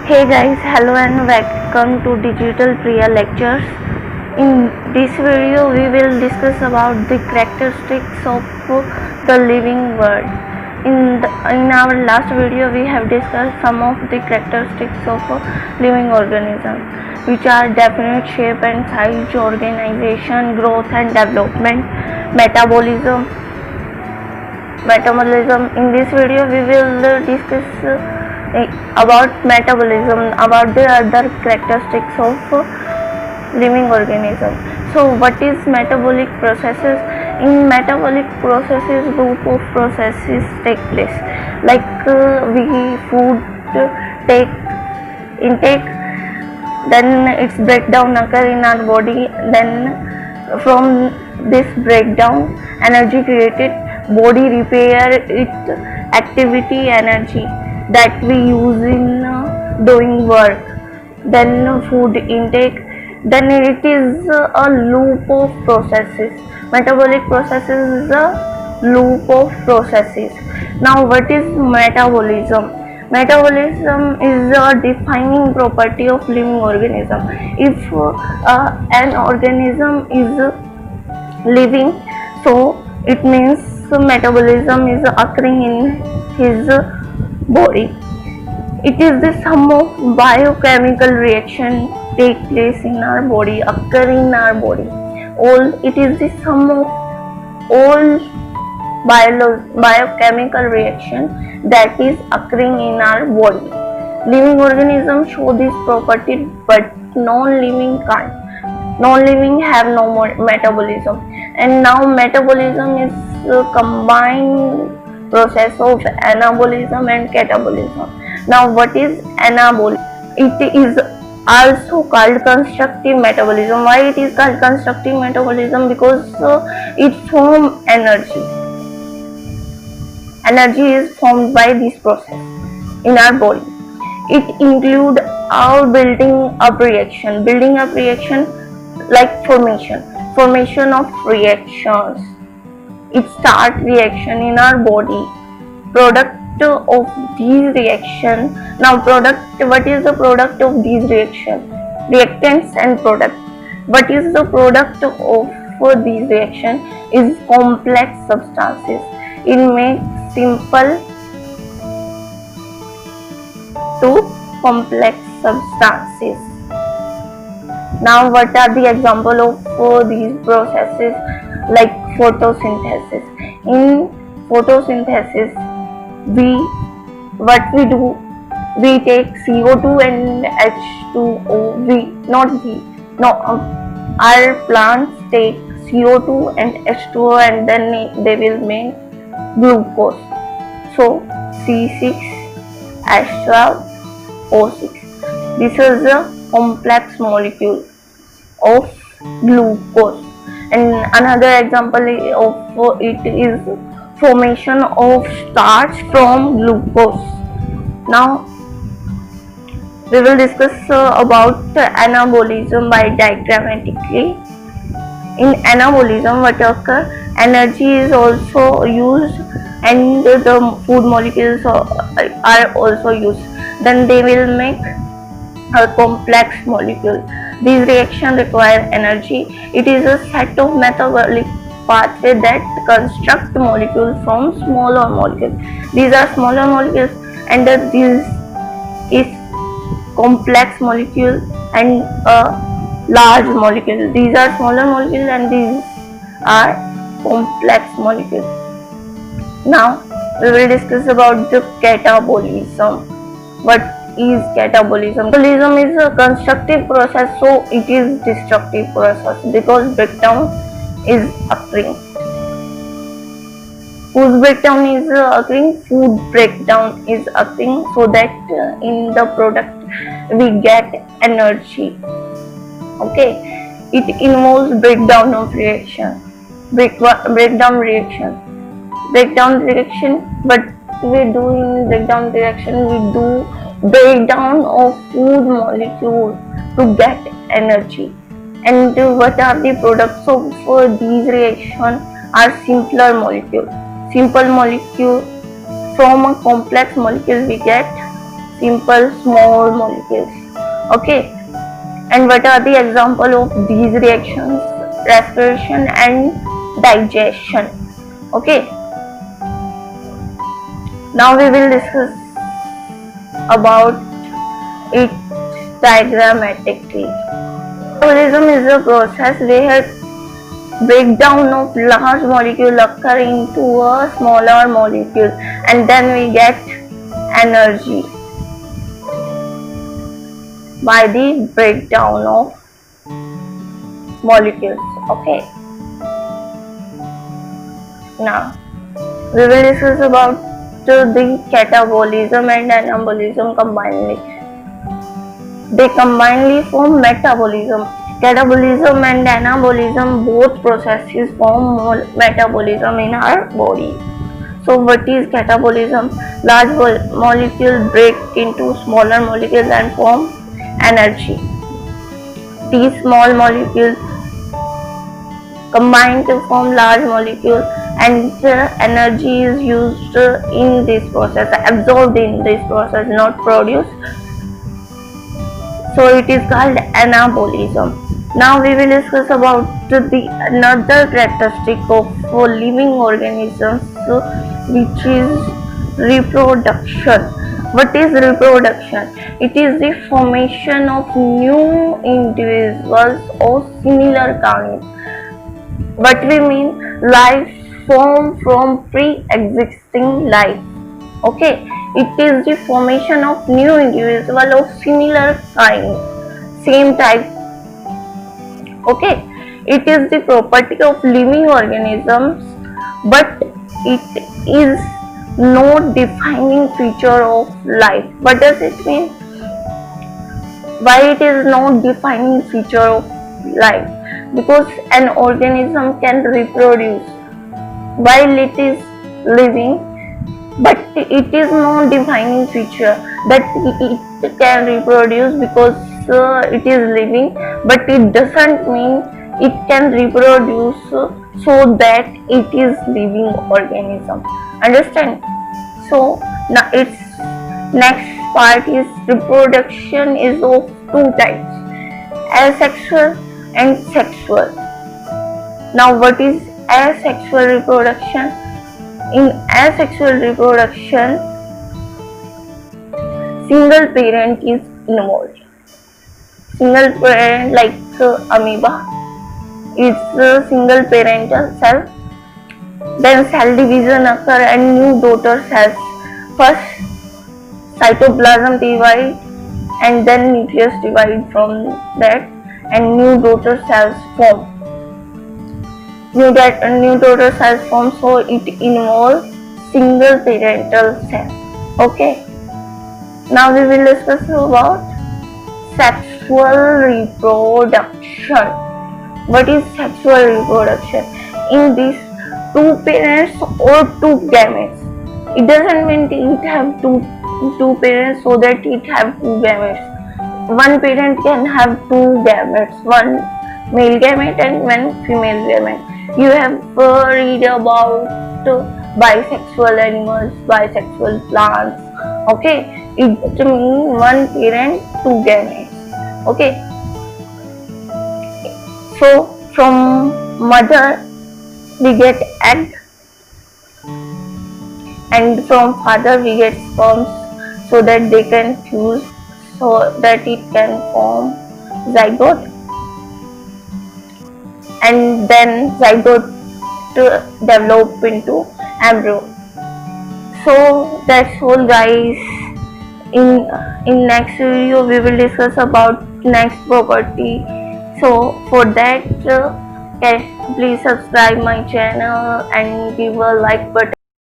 Hey guys, hello and welcome to Digital Priya Lectures. In this video, we will discuss about the characteristics of the living world. In our last video, we have discussed some of the characteristics of a living organism, which are definite shape and size, organization, growth and development, metabolism. In this video, we will discuss about metabolism, about the other characteristics of living organism. So what is metabolic processes? In metabolic processes, group of processes take place, like we food take intake, then its breakdown occur in our body, then from this breakdown energy created, body repair it, activity energy that we use in doing work, then food intake, then it is a loop of processes. Metabolic processes is a loop of processes. Now what is metabolism? Metabolism is a defining property of living organism. If an organism is living, so it means metabolism is occurring in his body. It is the sum of biochemical reaction take place in our body, occur in our body. It is the sum of all biochemical reaction that is occurring in our body. Living organisms show this property, but non-living can't. Non-living have no metabolism, and now metabolism is a combined process of anabolism and catabolism. Now what is anabolism? It is also called constructive metabolism. Why it is called constructive metabolism? Because it forms energy. Energy is formed by this process in our body. It includes our building up reaction like formation of reactions. It start reaction in our body, product of these reaction. Now what is the product of these reaction? Reactants and product. What is the product of these reaction? Is complex substances. It makes simple to complex substances. Now what are the example of these processes? Like photosynthesis. In photosynthesis, we take CO2 and H2O. Our plants take CO2 and H2O, and then they will make glucose. So C6H12O6. This is a complex molecule of glucose. And another example of it is formation of starch from glucose. Now we will discuss about anabolism by diagrammatically. In anabolism, what occurs? Energy is also used, and the food molecules are also used. Then they will make a complex molecule. These reactions require energy. It is a set of metabolic pathways that construct molecules from smaller molecules. These are smaller molecules, and this is complex molecule and a large molecule. These are smaller molecules, and these are complex molecules. Now we will discuss about the catabolism. What is catabolism? Catabolism is a constructive process, so it is destructive process because breakdown is occurring. Whose breakdown is occurring? Food breakdown is occurring, so that in the product we get energy. Okay, it involves breakdown of reaction. Breakdown reaction. What we do in breakdown reaction? We do breakdown of food molecule to get energy. And what are the products of these reactions? Are simpler molecule. Simple molecule. From a complex molecule we get simple small molecules. Okay, and what are the example of these reactions? Respiration and digestion. Okay, now we will discuss about it diagrammatically. Metabolism is a process where breakdown of large molecule occur into a smaller molecule, and then we get energy by the breakdown of molecules. Okay, now we will discuss about the catabolism and anabolism combinedly. They combinedly form metabolism. Catabolism and anabolism, both processes form metabolism in our body. So what is catabolism? Large molecules break into smaller molecules and form energy. These small molecules combine to form large molecules, and energy is used in this process, absorbed in this process, not produced. So it is called anabolism. Now we will discuss about another characteristic of living organisms, which is reproduction. What is reproduction? It is the formation of new individuals of similar kind. What we mean? Life formed from pre-existing life. Okay, it is the formation of new individual of similar kind, same type. Okay, it is the property of living organisms, but it is no defining feature of life. What does it mean? Why it is no defining feature of life? Because an organism can reproduce while it is living, but it is no defining feature that it can reproduce because it is living, but it doesn't mean it can reproduce so that it is living organism. Understand? So now its next part is reproduction is of two types, asexual and sexual. Now what is asexual reproduction? In asexual reproduction, single parent is involved. Single parent, like amoeba, is a single parental cell. Then cell division occur and new daughter cells. First cytoplasm divide and then nucleus divide from that, and new daughter cells form. New daughter cells form, so it involves single parental cell. Okay. Now we will discuss about sexual reproduction. What is sexual reproduction? In this, two parents or two gametes. It doesn't mean it have two parents so that it have two gametes. One parent can have two gametes, one male gamete and one female gamete. You have read about bisexual animals, bisexual plants. Okay, it means one parent, two gametes. Okay, so from mother we get egg, and from father we get sperms, so that they can fuse, so that it can form zygote, and then zygote to develop into embryo. So that's all, guys. In next video we will discuss about next property. So for that, please subscribe my channel and give a like button.